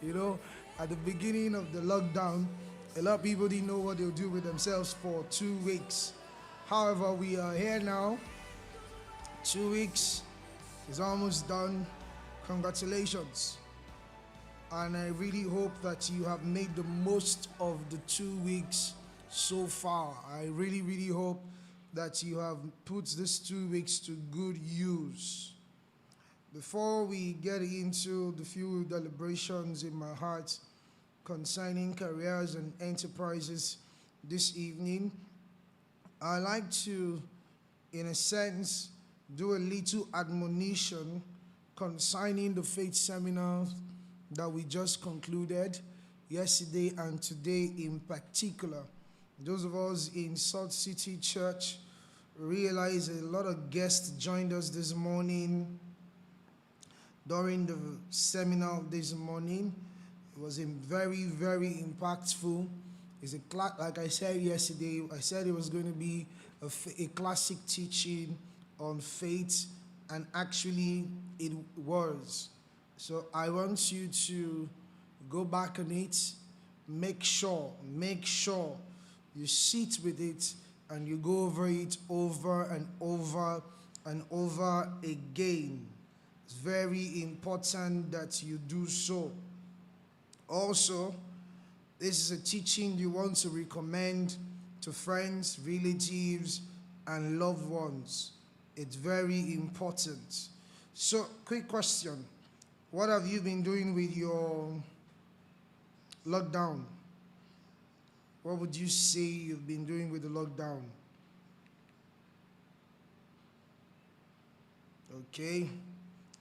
You know, at the beginning of the lockdown, a lot of people didn't know what they'll do with themselves for 2 weeks. However, we are here now. 2 weeks is almost done. Congratulations. And I really hope that you have made the most of the 2 weeks so far. I really, really hope that you have put these 2 weeks to good use. Before we get into the few deliberations in my heart concerning careers and enterprises this evening, I like to, in a sense, do a little admonition concerning the faith seminar that we just concluded yesterday and today in particular. Those of us in Salt City Church realize a lot of guests joined us this morning during the seminar this morning. It was very, very impactful. It's like I said yesterday, I said it was going to be a classic teaching on faith, and actually it was. So I want you to go back on it, make sure you sit with it and you go over it over and over and over again. It's very important that you do so. Also, this is a teaching you want to recommend to friends, relatives, and loved ones. It's very important. So, quick question. What have you been doing with your lockdown? What would you say you've been doing with the lockdown? Okay.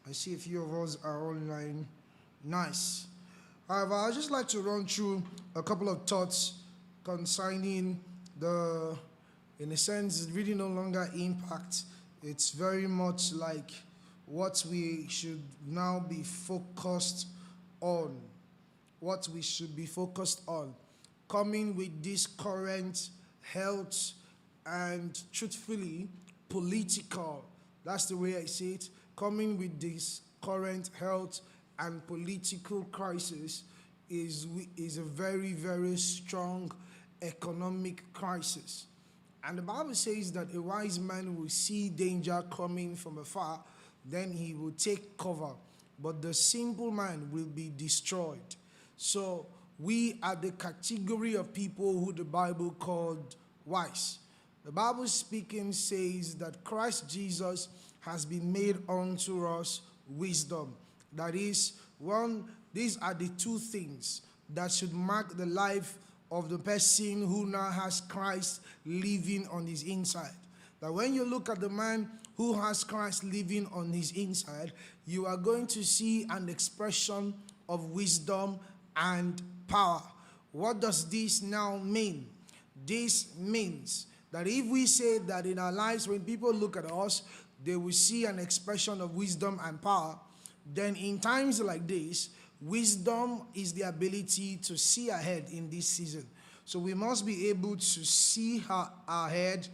I see a few of us are online. Nice. However, I'd just like to run through a couple of thoughts concerning the, in a sense, it's really no longer impact. It's very much like what we should now be focused on. What we should be focused on. Coming with this current health and, truthfully, political, that's the way I see it, coming with this current health and political crisis is a very, very strong economic crisis. And the Bible says that a wise man will see danger coming from afar, then he will take cover. But the simple man will be destroyed. So we are the category of people who the Bible called wise. The Bible speaking says that Christ Jesus has been made unto us wisdom. That is, these are the two things that should mark the life of the person who now has Christ living on his inside. That when you look at the man who has Christ living on his inside, you are going to see an expression of wisdom and power. What does this now mean? This means that if we say that in our lives, when people look at us, they will see an expression of wisdom and power, then in times like this, wisdom is the ability to see ahead in this season. So we must be able to see ahead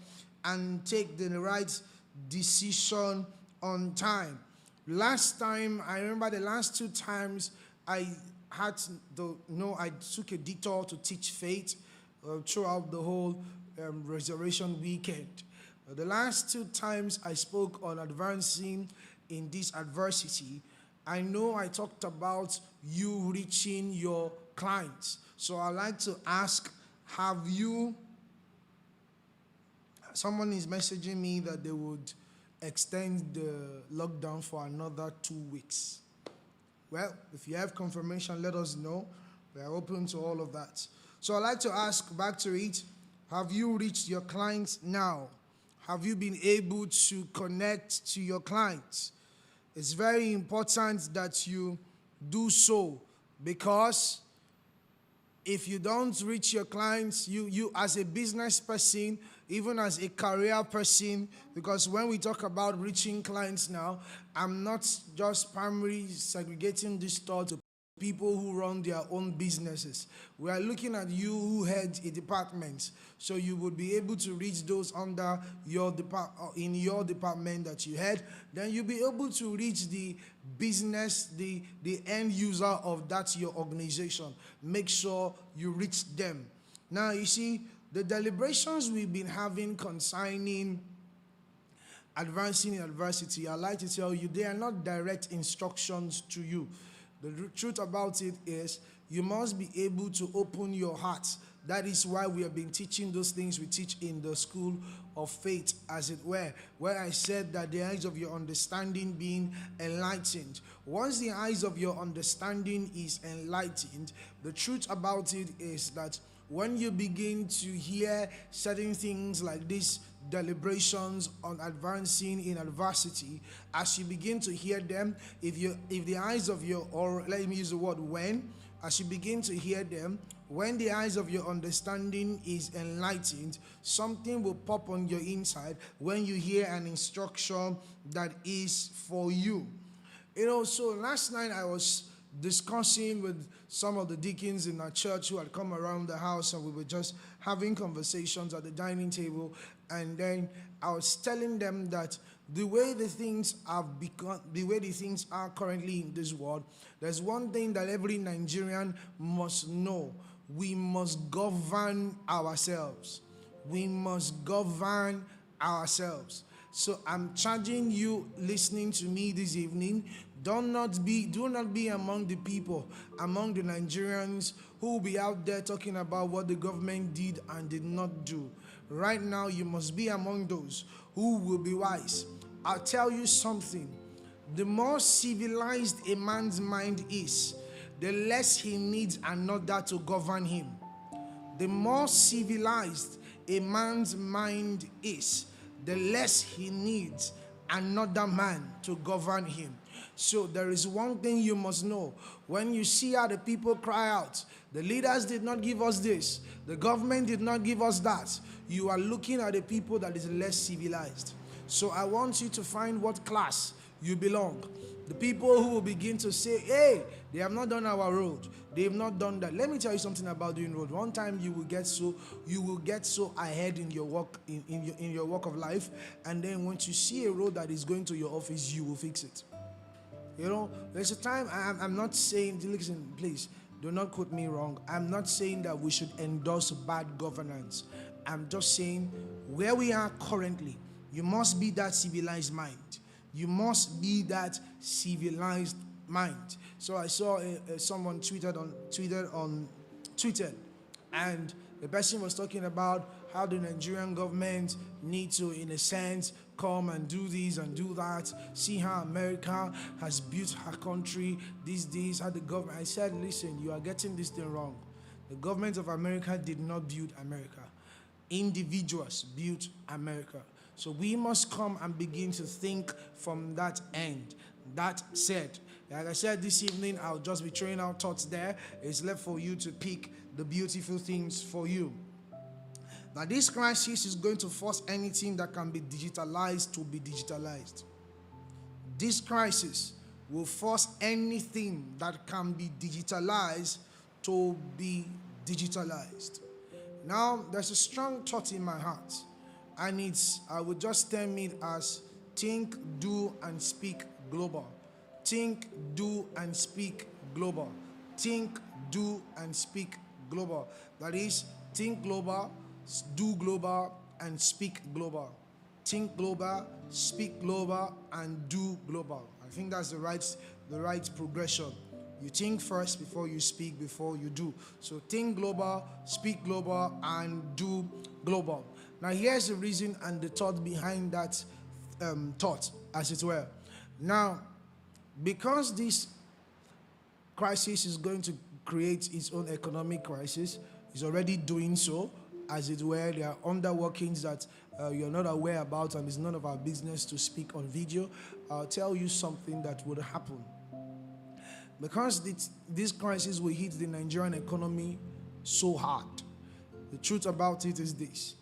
and take the right decision on time. Last time, I remember the last 2 times I took a detour to teach faith throughout the whole resurrection weekend. The last 2 times I spoke on advancing in this adversity, I know I talked about you reaching your clients. So I'd like to ask, someone is messaging me that they would extend the lockdown for another 2 weeks. Well, if you have confirmation, let us know. We are open to all of that. So I'd like to ask, back to it, have you reached your clients now? Have you been able to connect to your clients? It's very important that you do so, because if you don't reach your clients, you as a business person, even as a career person, because when we talk about reaching clients now, I'm not just primarily segregating this thought to people who run their own businesses. We are looking at you who head a department, so you would be able to reach those under your in your department that you head. Then you'll be able to reach the business, the end user of that your organization. Make sure you reach them. Now you see the deliberations we've been having concerning advancing in adversity. I like to tell you, they are not direct instructions to you. The truth about it is you must be able to open your heart. That is why we have been teaching those things we teach in the school of faith, as it were, where I said that the eyes of your understanding being enlightened. Once the eyes of your understanding is enlightened, the truth about it is that when you begin to hear certain things like this, deliberations on advancing in adversity, as you begin to hear them, if the eyes of your, or let me use the word when, as you begin to hear them, when the eyes of your understanding is enlightened, something will pop on your inside when you hear an instruction that is for you. So last night I was discussing with some of the deacons in our church who had come around the house, and we were just having conversations at the dining table. And then I was telling them that the way the things have become, the way the things are currently in this world, there's one thing that every Nigerian must know: we must govern ourselves. We must govern ourselves. So I'm charging you listening to me this evening, do not be among the people, among the Nigerians who will be out there talking about what the government did and did not do. Right now, you must be among those who will be wise. I'll tell you something. The more civilized a man's mind is, the less he needs another to govern him. The more civilized a man's mind is, the less he needs another man to govern him. So there is one thing you must know. When you see how the people cry out, the leaders did not give us this, the government did not give us that, you are looking at a people that is less civilized. So I want you to find what class you belong. The people who will begin to say, hey, they have not done our road, they have not done that. Let me tell you something about doing road. One time you will get so ahead in your work, in your work of life, and then once you see a road that is going to your office, you will fix it. There's a time, I'm not saying, listen, please, do not quote me wrong. I'm not saying that we should endorse bad governance. I'm just saying where we are currently, you must be that civilized mind. You must be that civilized mind. So I saw someone tweeted on Twitter, and the person was talking about how the Nigerian government needs to, in a sense, come and do this and do that. See how America has built her country, how the government. I said, listen, you are getting this thing wrong. The government of America did not build America. Individuals built America. So we must come and begin to think from that end. That said, like I said this evening, I'll just be throwing out thoughts there. It's left for you to pick the beautiful things for you. Now, this crisis is going to force anything that can be digitalized to be digitalized. This crisis will force anything that can be digitalized to be digitalized. Now, there's a strong thought in my heart, and I would just term it as think, do, and speak global. Think, do, and speak global. Think, do, and speak global. That is, think global, do global, and speak global. Think global, speak global, and do global. I think that's the right progression. You think first before you speak, before you do. So think global, speak global, and do global. Now here's the reason and the thought behind that thought, as it were. Now, because this crisis is going to create its own economic crisis, it's already doing so, as it were. There are underworkings that you're not aware about, and it's none of our business to speak on video. I'll tell you something that would happen. Because this crisis will hit the Nigerian economy so hard. The truth about it is this: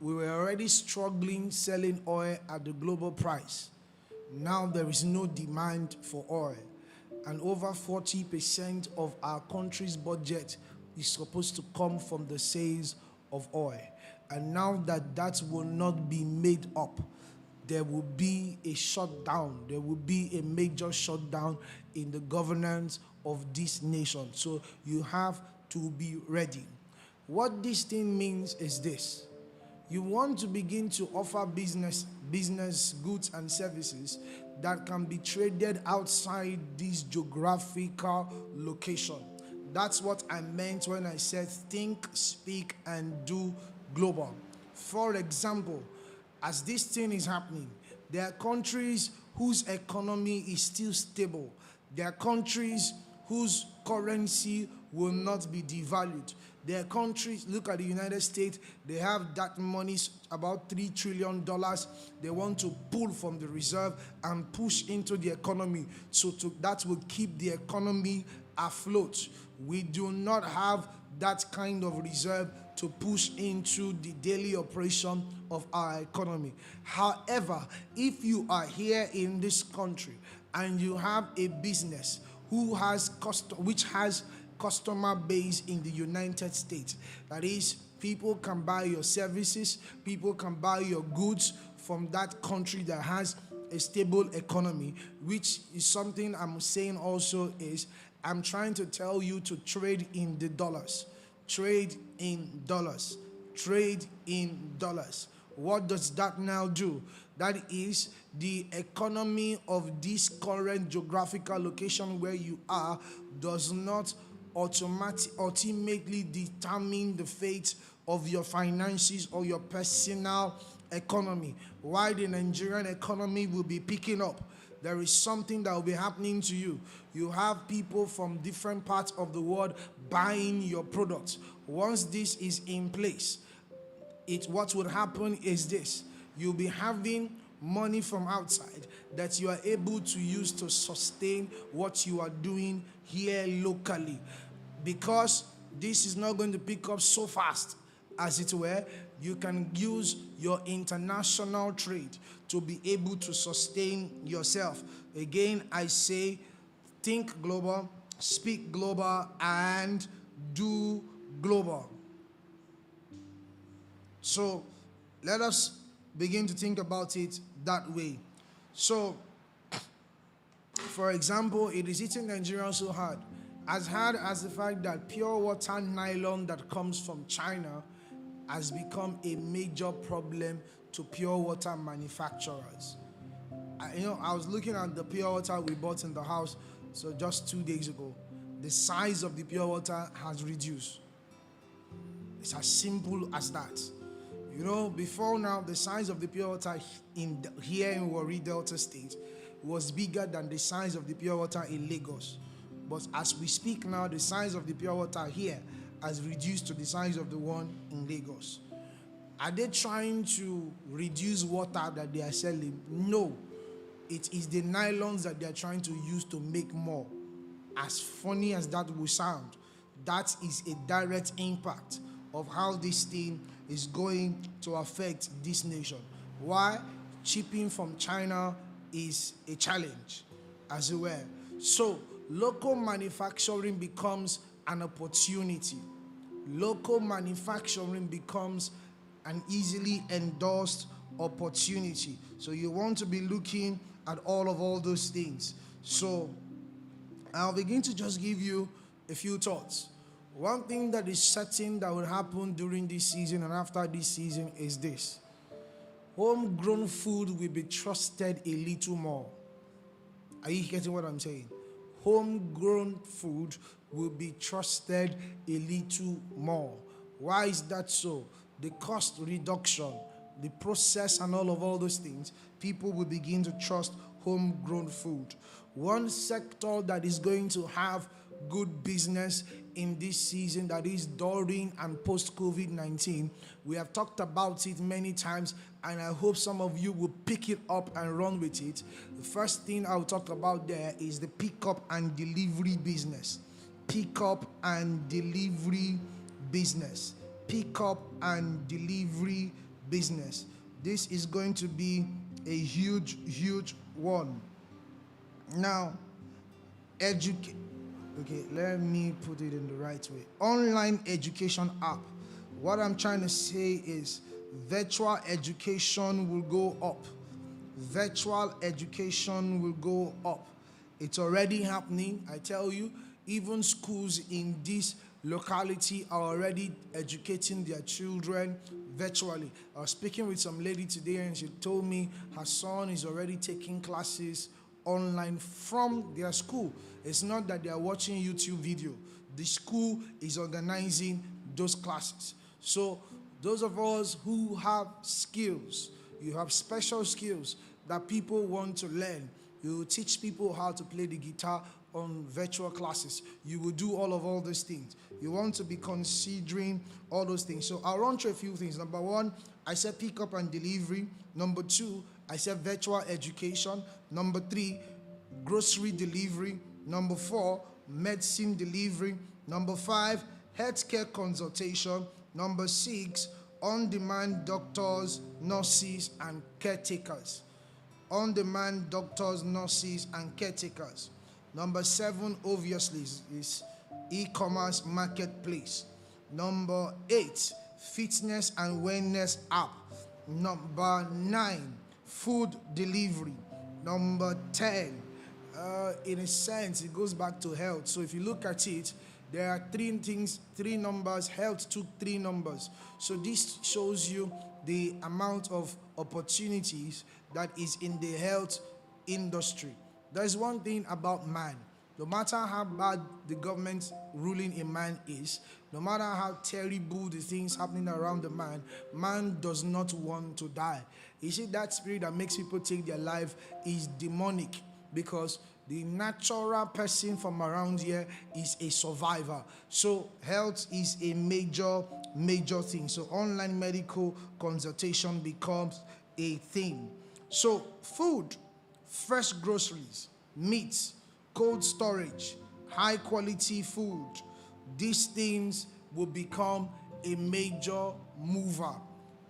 we were already struggling selling oil at the global price. Now there is no demand for oil. and over 40% of our country's budget is supposed to come from the sales of oil. And now that that will not be made up, there will be a shutdown. There will be a major shutdown in the governance of this nation. So you have to be ready. What this thing means is this: you want to begin to offer business goods and services that can be traded outside this geographical location. That's what I meant when I said think, speak, and do global. For example, as this thing is happening, there are countries whose economy is still stable. There are countries whose currency will not be devalued. There are countries, look at the United States, they have that money, about $3 trillion. They want to pull from the reserve and push into the economy. So that will keep the economy afloat. We do not have that kind of reserve to push into the daily operation of our economy. However, if you are here in this country and you have a business which has customer base in the United States, that is, people can buy your services, people can buy your goods from that country that has a stable economy, which is something I'm saying also is I'm trying to tell you to trade in the dollars. Trade in dollars. Trade in dollars. What does that now do? That is, the economy of this current geographical location where you are does not ultimately determine the fate of your finances or your personal economy. Why the Nigerian economy will be picking up, there is something that will be happening to you. You have people from different parts of the world buying your products. Once this is in place, what would happen is this: you'll be having money from outside that you are able to use to sustain what you are doing here locally. Because this is not going to pick up so fast, as it were, you can use your international trade to be able to sustain yourself. Again, I say think global, speak global, and do global. So let us begin to think about it that way. So, for example, it is hitting Nigeria so hard as the fact that pure water nylon that comes from China has become a major problem to pure water manufacturers. I was looking at the pure water we bought in the house, so just 2 days ago. The size of the pure water has reduced. It's as simple as that. Before now, the size of the pure water here in Warri Delta State was bigger than the size of the pure water in Lagos. But as we speak now, the size of the pure water here has reduced to the size of the one in Lagos. Are they trying to reduce water that they are selling? No. It is the nylons that they are trying to use to make more. As funny as that will sound, that is a direct impact of how this thing is going to affect this nation. Why? Shipping from China is a challenge, as it were. So, local manufacturing becomes an opportunity. Local manufacturing becomes an easily endorsed opportunity. So you want to be looking at all those things. So I'll begin to just give you a few thoughts. One thing that is certain that will happen during this season and after this season is this: homegrown food will be trusted a little more. Are you getting what I'm saying? Homegrown food will be trusted a little more. Why is that so? The cost reduction, the process, and all those things, people will begin to trust homegrown food. One sector that is going to have good business in this season, that is during and post COVID-19, we have talked about it many times, and I hope some of you will pick it up and run with it. The first thing I'll talk about there is the pickup and delivery business. Pickup and delivery business. Pickup and delivery business. This is going to be a huge one. Now, educate. Okay, let me put it in the right way. Online education app. What I'm trying to say is virtual education will go up. Virtual education will go up. It's already happening. I tell you, even schools in this locality are already educating their children virtually. I was speaking with some lady today and she told me her son is already taking classes online from their school. It's not that they are watching YouTube video. The school is organizing those classes. So those of us who have skills, you have special skills that people want to learn. You will teach people how to play the guitar on virtual classes. You will do all those things. You want to be considering all those things. So I'll run through a few things. Number one, I said pick up and delivery. Number two, I said virtual education. Number three, grocery delivery. Number four, medicine delivery. Number five, healthcare consultation. Number six, on-demand doctors, nurses, and caretakers. On-demand doctors, nurses, and caretakers. Number seven, obviously, is e-commerce marketplace. Number eight, fitness and wellness app. Number nine, food delivery. Number 10, in a sense, it goes back to health. So if you look at it, there are three numbers. Health took three numbers. So this shows you the amount of opportunities that is in the health industry. There's one thing about man. No matter how bad the government ruling a man is, no matter how terrible the things happening around the man, man does not want to die. You see, that spirit that makes people take their life is demonic, because the natural person from around here is a survivor. So health is a major thing. So online medical consultation becomes a thing. So food, fresh groceries, meats, cold storage, high quality food, these things will become a major mover.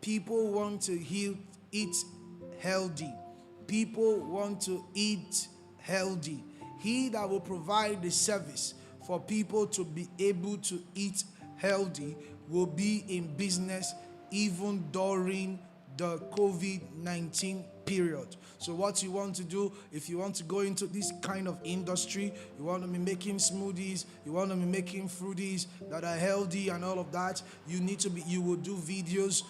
People want to eat healthy. People want to eat healthy. He that will provide the service for people to be able to eat healthy will be in business even during the COVID-19 period. So what you want to do, if you want to go into this kind of industry, you want to be making smoothies, you want to be making fruities that are healthy and all of that, you will do videos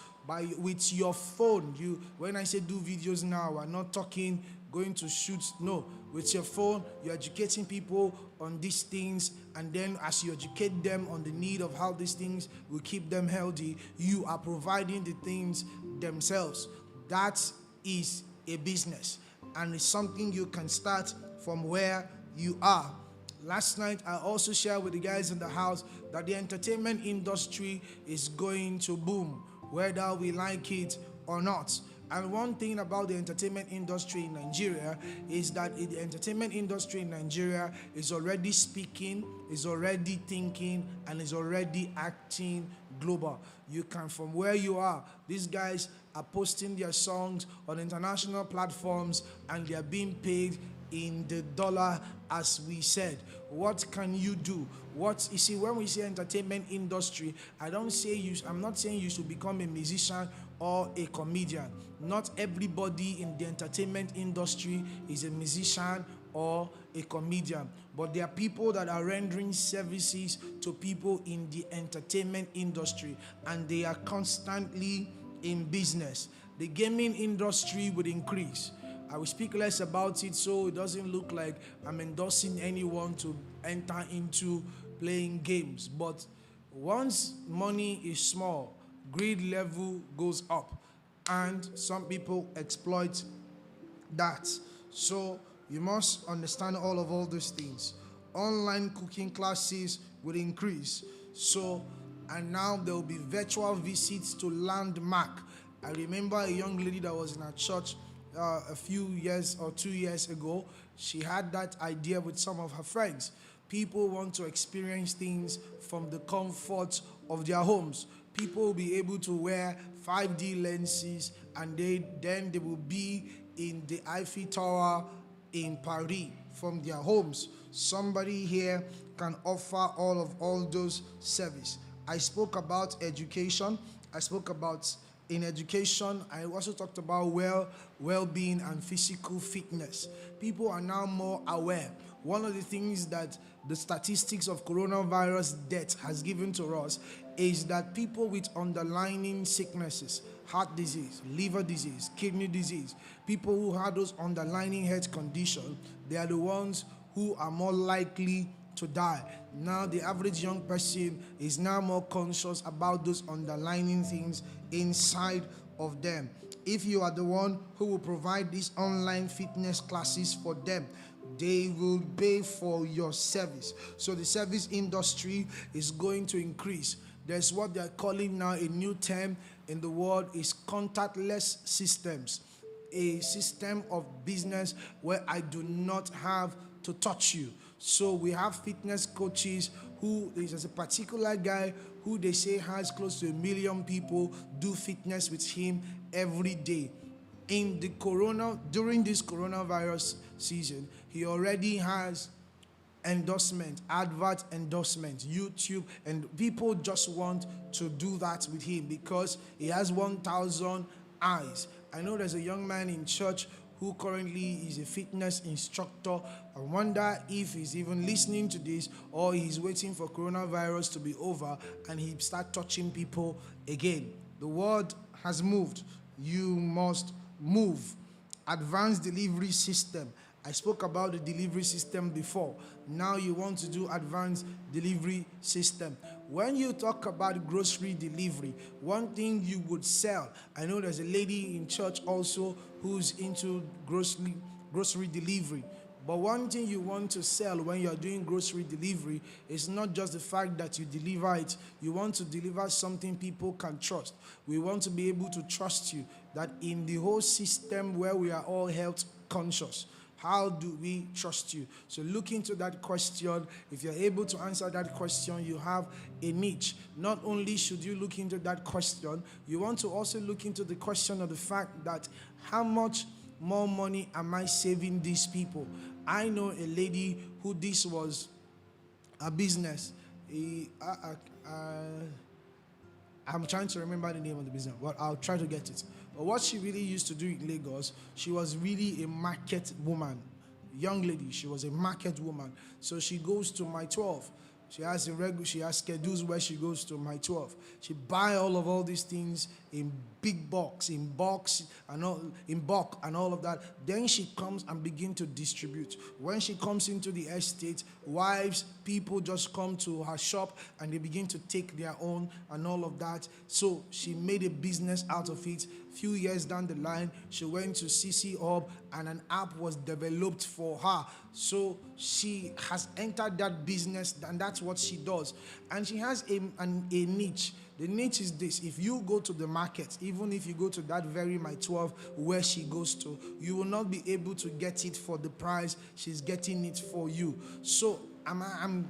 with your phone. When I say do videos now, I'm not talking going to shoot. No, with your phone, you're educating people on these things, and then as you educate them on the need of how these things will keep them healthy, you are providing the things themselves. That is a business, and it's something you can start from where you are. Last night, I also shared with the guys in the house that the entertainment industry is going to boom, whether we like it or not. And one thing about the entertainment industry in Nigeria is that the entertainment industry in Nigeria is already speaking, is already thinking, and is already acting global. You can, from where you are, these guys are posting their songs on international platforms and they are being paid in the dollar, as we said. What can you do? You see, when we say entertainment industry, I'm not saying you should become a musician or a comedian. Not everybody in the entertainment industry is a musician or a comedian, but there are people that are rendering services to people in the entertainment industry, and they are constantly in business. The gaming industry would increase. I will speak less about it so it doesn't look like I'm endorsing anyone to enter into playing games. But once money is small, greed level goes up, and some people exploit that. So you must understand all those things. Online cooking classes will increase. And now there will be virtual visits to landmark. I remember a young lady that was in our church a few years or 2 years ago. She had that idea with some of her friends. People want to experience things from the comfort of their homes. People will be able to wear 5D lenses, and then they will be in the Eiffel Tower in Paris from their homes. Somebody here can offer all those service. I spoke about education. I spoke about in education. I also talked about well-being and physical fitness. People are now more aware. One of the things that the statistics of coronavirus death has given to us is that people with underlying sicknesses, heart disease, liver disease, kidney disease, people who have those underlying health conditions, they are the ones who are more likely to die. Now the average young person is now more conscious about those underlying things inside of them. If you are the one who will provide these online fitness classes for them, they will pay for your service. So the service industry is going to increase. There's what they're calling now a new term in the world is contactless systems. A system of business where I do not have to touch you. So we have fitness coaches who there's a particular guy who they say has close to 1 million people do fitness with him every day. During this coronavirus season, he already has endorsement, advert endorsement, YouTube, and people just want to do that with him because he has 1,000 eyes. I know there's a young man in church who currently is a fitness instructor. I wonder if he's even listening to this or he's waiting for coronavirus to be over and he start touching people again. The world has moved. You must move. Advanced delivery system. I spoke about the delivery system before. Now you want to do advanced delivery system. When you talk about grocery delivery, one thing you would sell, I know there's a lady in church also who's into grocery delivery. But one thing you want to sell when you're doing grocery delivery is not just the fact that you deliver it. You want to deliver something people can trust. We want to be able to trust you that in the whole system where we are all health conscious, how do we trust you? So look into that question. If you're able to answer that question, you have a niche. Not only should you look into that question, you want to also look into the question of the fact that how much more money am I saving these people? I know a lady who this was a business. I'm trying to remember the name of the business, but I'll try to get it. But what she really used to do in Lagos, she was really a market woman. Young lady, she was a market woman. So she goes to my 12. She has schedules where she goes to my 12. She buy all these things in big box, in bulk and all of that. Then she comes and begin to distribute. When she comes into the estate, wives, people just come to her shop and they begin to take their own and all of that. So she made a business out of it. Few years down the line, she went to CC Hub and an app was developed for her. So she has entered that business and that's what she does. And she has a niche. The niche is this: if you go to the market, even if you go to that very my 12 where she goes to, you will not be able to get it for the price she's getting it for you. So I'm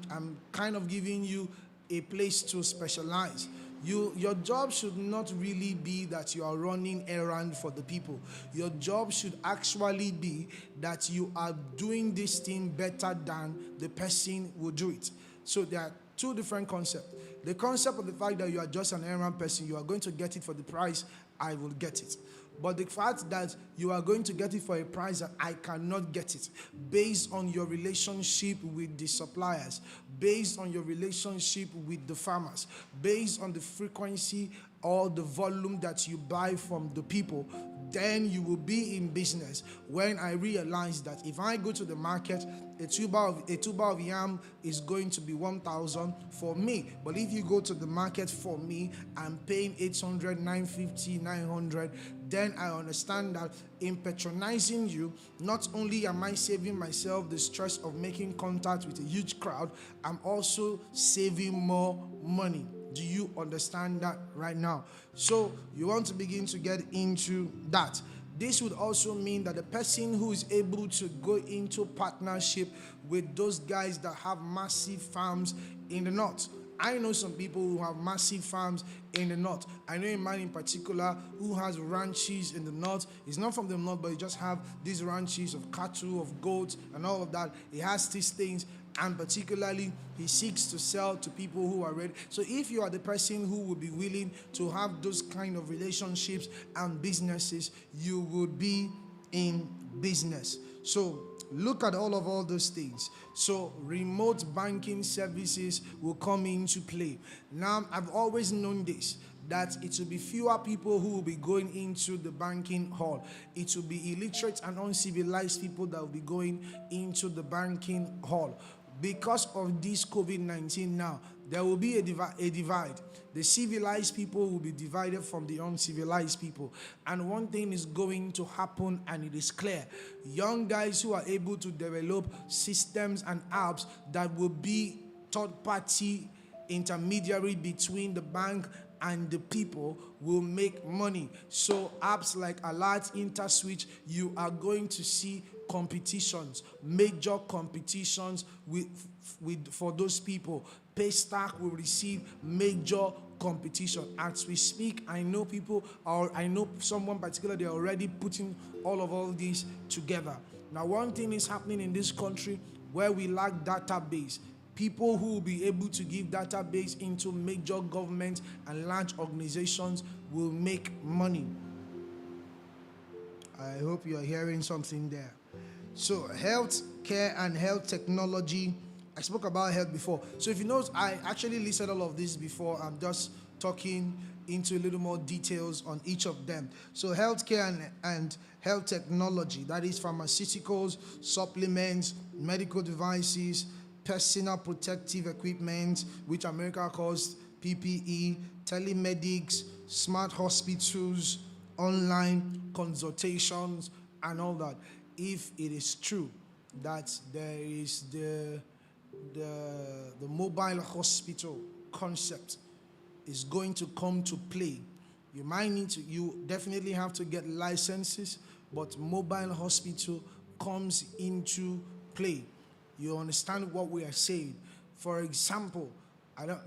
kind of giving you a place to specialize. Your job should not really be that you are running errand for the people. Your job should actually be that you are doing this thing better than the person will do it. So there are two different concepts. The concept of the fact that you are just an errand person, you are going to get it for the price I will get it. But the fact that you are going to get it for a price that I cannot get it, based on your relationship with the suppliers, based on your relationship with the farmers, based on the frequency or the volume that you buy from the people, then you will be in business. When I realize that if I go to the market, a tuber of yam is going to be 1,000 for me. But if you go to the market for me, I'm paying 800, 950, 900. Then I understand that in patronizing you, not only am I saving myself the stress of making contact with a huge crowd, I'm also saving more money. Do you understand that right now? So you want to begin to get into that. This would also mean that the person who is able to go into partnership with those guys that have massive farms in the north, I know some people who have massive farms in the north. I know a man in particular who has ranches in the north. He's not from the north, but he just have these ranches of cattle, of goats, and all of that. He has these things, and particularly he seeks to sell to people who are ready. So if you are the person who would be willing to have those kind of relationships and businesses, you would be in business. So look at all those things. So remote banking services will come into play. Now, I've always known this, that it will be fewer people who will be going into the banking hall. It will be illiterate and uncivilized people that will be going into the banking hall. Because of this COVID-19 now, there will be a divide. The civilized people will be divided from the uncivilized people. And one thing is going to happen, and it is clear. Young guys who are able to develop systems and apps that will be third-party intermediary between the bank and the people will make money. So apps like Alert, InterSwitch, you are going to see competitions, major competitions for those people. Paystack will receive major competition. As we speak, I know people, or I know someone particular, they're already putting all these together. Now, one thing is happening in this country where we lack database. People who will be able to give database into major government and large organizations will make money. I hope you're hearing something there. So health care and health technology. I spoke about health before. So if you notice, I actually listed all of this before. I'm just talking into a little more details on each of them. So healthcare and health technology, that is pharmaceuticals, supplements, medical devices, personal protective equipment, which America calls PPE, telemedics, smart hospitals, online consultations, and all that. If it is true that there is the mobile hospital concept is going to come to play, you definitely have to get licenses, but mobile hospital comes into play. You understand what we are saying? For example,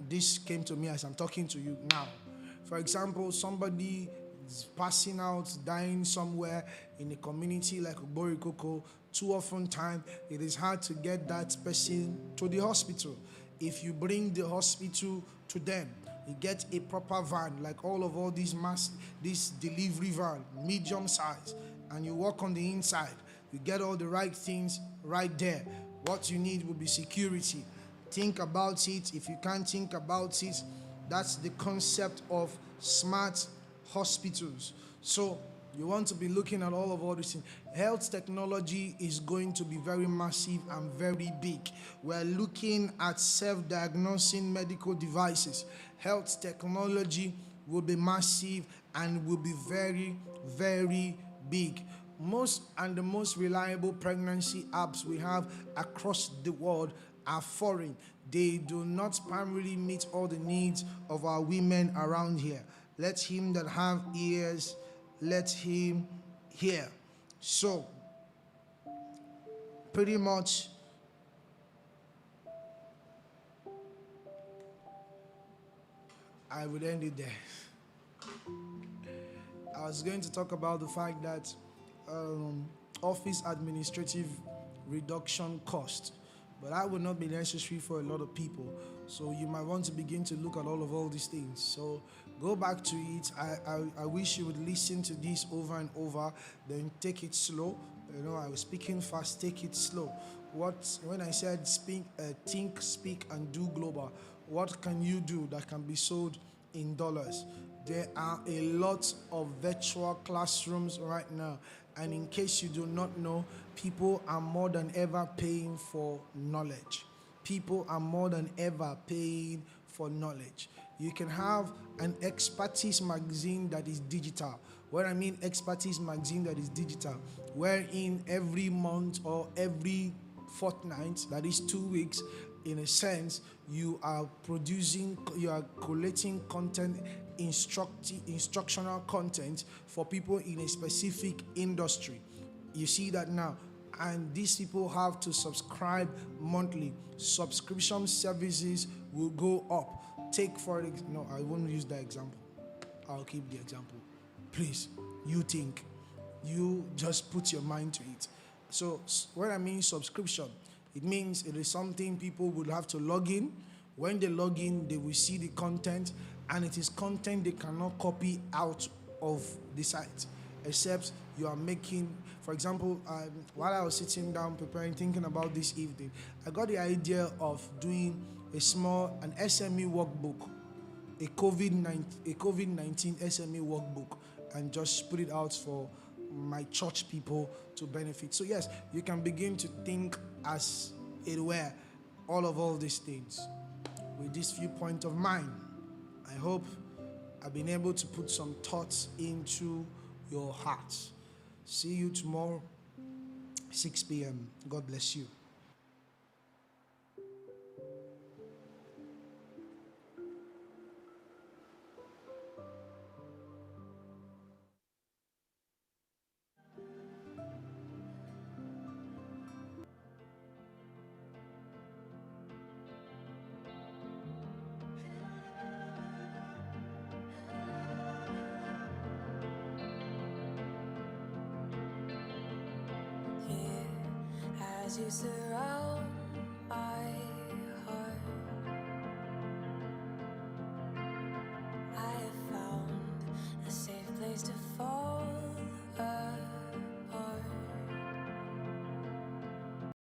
this came to me as I'm talking to you now. For example, somebody is passing out, dying somewhere in a community like Oborikoko. Too often time, it is hard to get that person to the hospital. If you bring the hospital to them, you get a proper van, like all these this delivery van, medium size, and you walk on the inside. You get all the right things right there. What you need will be security. Think about it. If you can't think about it, that's the concept of smart hospitals. So you want to be looking at all these things. Health technology is going to be very massive and very big. We're looking at self-diagnosing medical devices. Health technology will be massive and will be very, very big. The most reliable pregnancy apps we have across the world are foreign. They do not primarily meet all the needs of our women around here. Let him that have ears, let him hear. So, pretty much, I would end it there. I was going to talk about the fact that office administrative reduction cost, but that would not be necessary for a lot of people. So you might want to begin to look at all these things. So go back to it. I wish you would listen to this over and over, then take it slow. I was speaking fast, take it slow. When I said think, speak, and do global, what can you do that can be sold in dollars? There are a lot of virtual classrooms right now. And in case you do not know, people are more than ever paying for knowledge. People are more than ever paying for knowledge. You can have an expertise magazine that is digital. What I mean expertise magazine that is digital, wherein every month or every fortnight, that is 2 weeks, in a sense, you are collating content, instructional content for people in a specific industry. You see that now. and these people have to subscribe monthly. Subscription services will go up. Take for no, I won't use that example. I'll keep the example. Please, you think. You just put your mind to it. So when I mean subscription, it means it is something people will have to log in. When they log in, they will see the content, and it is content they cannot copy out of the site, except you are making, for example, while I was sitting down preparing, thinking about this evening, I got the idea of doing an SME workbook, a COVID-19 SME workbook, and just put it out for my church people to benefit. So yes, you can begin to think as it were all these things with this viewpoint of mine. I hope I've been able to put some thoughts into your hearts. See you tomorrow, 6 p.m. God bless you. As you surround my heart, I have found a safe place to fall.